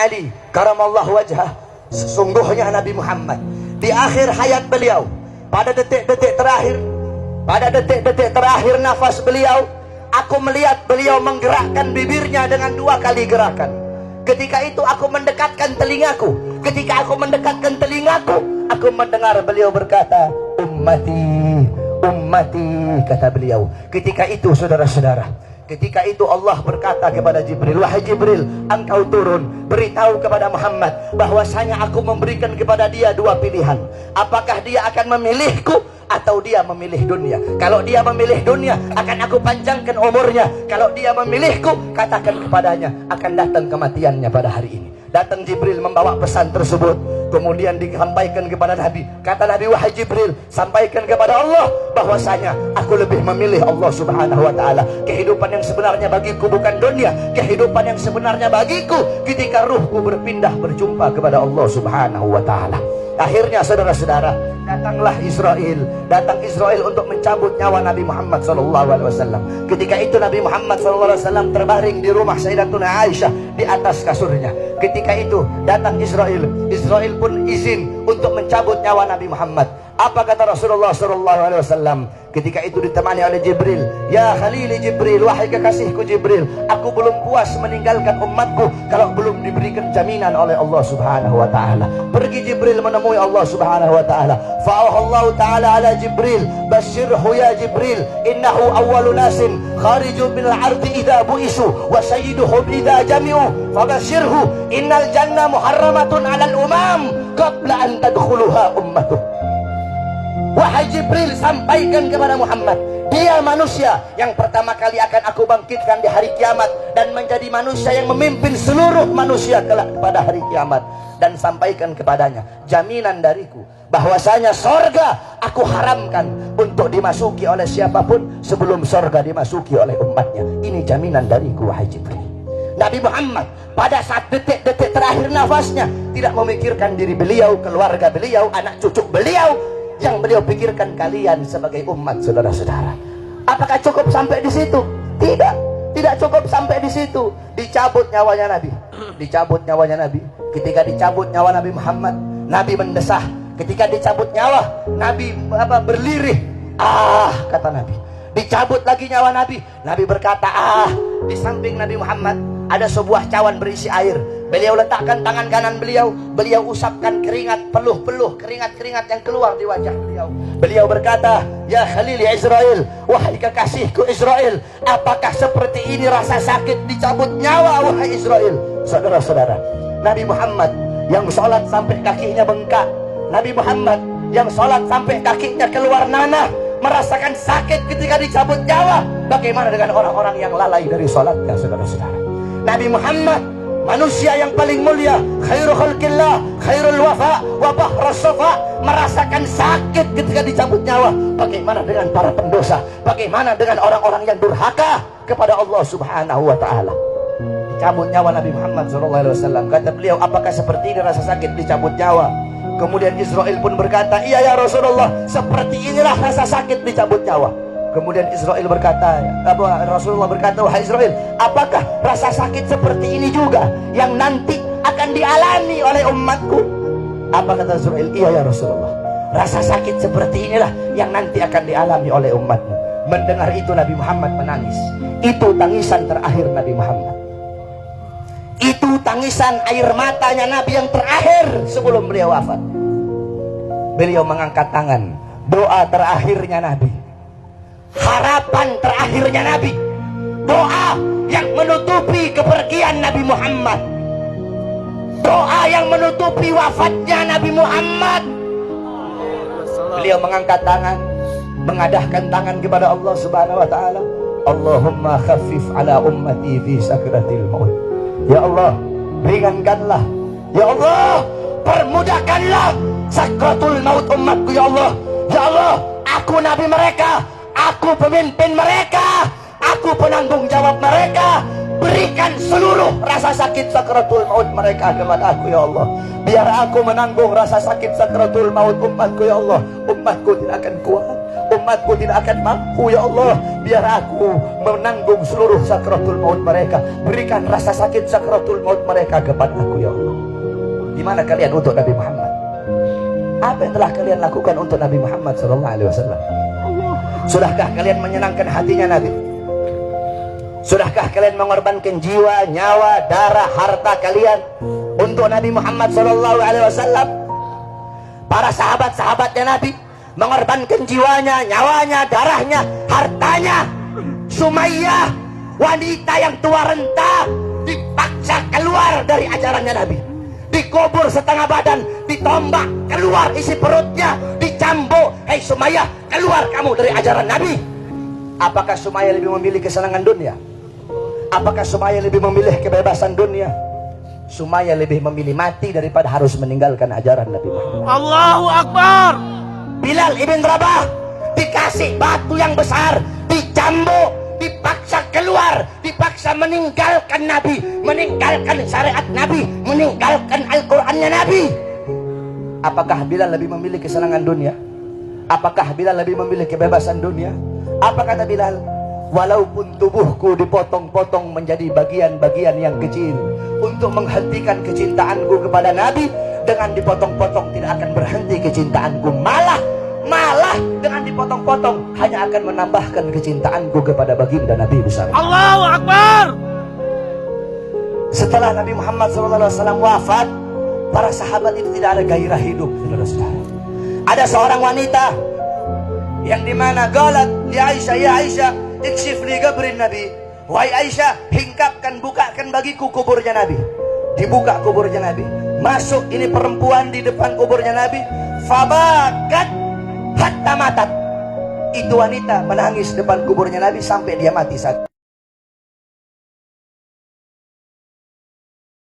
Ali karamallahu wajhah, sesungguhnya Nabi Muhammad di akhir hayat beliau, pada detik-detik terakhir nafas beliau, aku melihat beliau menggerakkan bibirnya dengan 2 kali gerakan. Ketika itu aku mendekatkan telingaku. Ketika aku mendekatkan telingaku, aku mendengar beliau berkata, ummati, ummati, kata beliau. Ketika itu saudara-saudara, ketika itu Allah berkata kepada Jibril, wahai Jibril, engkau turun, beritahu kepada Muhammad bahwasanya aku memberikan kepada dia 2 pilihan. Apakah dia akan memilihku atau dia memilih dunia? Kalau dia memilih dunia, akan aku panjangkan umurnya. Kalau dia memilihku, katakan kepadanya akan datang kematiannya pada hari ini. Datang Jibril membawa pesan tersebut, kemudian disampaikan kepada Nabi. Kata Nabi, wahai Jibril, sampaikan kepada Allah bahwasanya aku lebih memilih Allah subhanahu wa ta'ala. Kehidupan yang sebenarnya bagiku bukan dunia. Kehidupan yang sebenarnya bagiku ketika ruhku berpindah berjumpa kepada Allah subhanahu wa ta'ala. Akhirnya saudara-saudara, datanglah Israel. Datang Israel untuk mencabut nyawa Nabi Muhammad SAW. Ketika itu Nabi Muhammad SAW terbaring di rumah Sayyidatuna Aisyah di atas kasurnya. Ketika itu datang Israel. Israel pun izin untuk mencabut nyawa Nabi Muhammad. Apa kata Rasulullah SAW? Ketika itu ditemani oleh Jibril. Ya Khalili Jibril, wahai kekasihku Jibril, aku belum puas meninggalkan umatku kalau belum diberikan jaminan oleh Allah subhanahu wa ta'ala. Pergi Jibril menemui Allah subhanahu wa ta'ala. Fa'ahallahu ta'ala ala Jibril, basyirhu ya Jibril, innahu awwalu nasin khariju minal ardi idha bu'isu wa sayyiduhum idha jami'u, fabasyirhu innal jannah muharramatun alal umam qabla an tadkhuluha ummatuh. Wahai Jibril, sampaikan kepada Muhammad, dia manusia yang pertama kali akan aku bangkitkan di hari kiamat dan menjadi manusia yang memimpin seluruh manusia kelak pada hari kiamat. Dan sampaikan kepadanya jaminan dariku bahwasanya sorga aku haramkan untuk dimasuki oleh siapapun sebelum sorga dimasuki oleh umatnya. Ini jaminan dariku wahai Jibril. Nabi Muhammad pada saat detik-detik terakhir nafasnya tidak memikirkan diri beliau, keluarga beliau, anak cucu beliau. Yang beliau pikirkan kalian sebagai umat, saudara-saudara. Apakah cukup sampai di situ? Tidak, tidak cukup sampai di situ. Dicabut nyawanya Nabi. Dicabut nyawanya Nabi. Ketika dicabut nyawa Nabi Muhammad, Nabi mendesah. Ketika dicabut nyawa, Nabi berlirih. Ah, kata Nabi. Dicabut lagi nyawa Nabi. Nabi berkata, ah. Di samping Nabi Muhammad ada sebuah cawan berisi air. Beliau letakkan tangan kanan beliau. Beliau usapkan keringat, peluh-peluh keringat-keringat yang keluar di wajah beliau. Beliau berkata, ya Khalil Israel, wahai kekasihku Israel, apakah seperti ini rasa sakit dicabut nyawa wahai Israel? Saudara-saudara, Nabi Muhammad yang sholat sampai kakinya bengkak, Nabi Muhammad yang sholat sampai kakinya keluar nanah, merasakan sakit ketika dicabut nyawa. Bagaimana dengan orang-orang yang lalai dari sholatnya, saudara-saudara? Nabi Muhammad, manusia yang paling mulia, khairul khalqillah, khairul wafa, wa bahrus safa, merasakan sakit ketika dicabut nyawa. Bagaimana dengan para pendosa? Bagaimana dengan orang-orang yang durhaka kepada Allah subhanahu wa ta'ala? Dicabut nyawa Nabi Muhammad SAW. Kata beliau, apakah seperti ini rasa sakit dicabut nyawa? Kemudian Israel pun berkata, iya ya Rasulullah, seperti inilah rasa sakit dicabut nyawa. Kemudian Israel berkata, Rasulullah berkata, wahai Israel, apakah rasa sakit seperti ini juga yang nanti akan dialami oleh umatku? Apa kata Israel? Iya ya Rasulullah, rasa sakit seperti inilah yang nanti akan dialami oleh umatmu. Mendengar itu Nabi Muhammad menangis. Itu tangisan terakhir Nabi Muhammad. Itu tangisan air matanya Nabi yang terakhir sebelum beliau wafat. Beliau mengangkat tangan, doa terakhirnya Nabi, harapan terakhirnya Nabi, doa yang menutupi kepergian Nabi Muhammad, doa yang menutupi wafatnya Nabi Muhammad. Beliau mengangkat tangan, mengadahkan tangan kepada Allah subhanahu wa ta'ala. Allahumma khaffif ala ummati fi sakratil maut. Ya Allah, ringankanlah. Ya Allah, permudahkanlah sakratul maut umatku. Ya Allah, ya Allah, aku nabi mereka, aku pemimpin mereka, aku penanggung jawab mereka. Berikan seluruh rasa sakit sakratul maut mereka kepada aku ya Allah. Biar aku menanggung rasa sakit sakratul maut umatku ya Allah. Umatku tidak akan kuat, umatku tidak akan mampu ya Allah. Biar aku menanggung seluruh sakratul maut mereka. Berikan rasa sakit sakratul maut mereka kepada aku ya Allah. Di mana kalian untuk Nabi Muhammad? Apa yang telah kalian lakukan untuk Nabi Muhammad SAW? Sudahkah kalian menyenangkan hatinya Nabi? Sudahkah kalian mengorbankan jiwa, nyawa, darah, harta kalian untuk Nabi Muhammad SAW? Para sahabat-sahabatnya Nabi mengorbankan jiwanya, nyawanya, darahnya, hartanya. Sumayyah, wanita yang tua renta, dipaksa keluar dari ajarannya Nabi. Dikubur setengah badan, ditombak, keluar isi perutnya, dicambuk. Hei Sumayyah, keluar kamu dari ajaran Nabi. Apakah Sumayyah lebih memilih kesenangan dunia? Apakah Sumayyah lebih memilih kebebasan dunia? Sumayyah lebih memilih mati daripada harus meninggalkan ajaran Nabi Muhammad. Allahu Akbar. Bilal ibn Rabah dikasih batu yang besar, dicambuk, dipaksa keluar, dipaksa meninggalkan Nabi, meninggalkan syariat Nabi, meninggalkan Al-Qur'annya Nabi. Apakah Bilal lebih memilih kesenangan dunia? Apakah Bilal lebih memilih kebebasan dunia? Apa kata Bilal? Walaupun tubuhku dipotong-potong menjadi bagian-bagian yang kecil untuk menghentikan kecintaanku kepada Nabi, dengan dipotong-potong tidak akan berhenti kecintaanku, malah dengan dipotong-potong hanya akan menambahkan kecintaanku kepada baginda Nabi besar. Allahu Akbar. Setelah Nabi Muhammad SAW wafat, para sahabat itu tidak ada gairah hidup, saudara-saudara. Ada seorang wanita yang dimana galat li Aisyah, ya Aisyah, ikshif li qabrin Nabi. Wahai Aisyah, hingkapkan, bukakan bagiku kuburnya Nabi. Dibuka kuburnya Nabi. Masuk ini perempuan di depan kuburnya Nabi. Fabakat hatta matat. Itu wanita menangis depan kuburnya Nabi sampai dia mati saat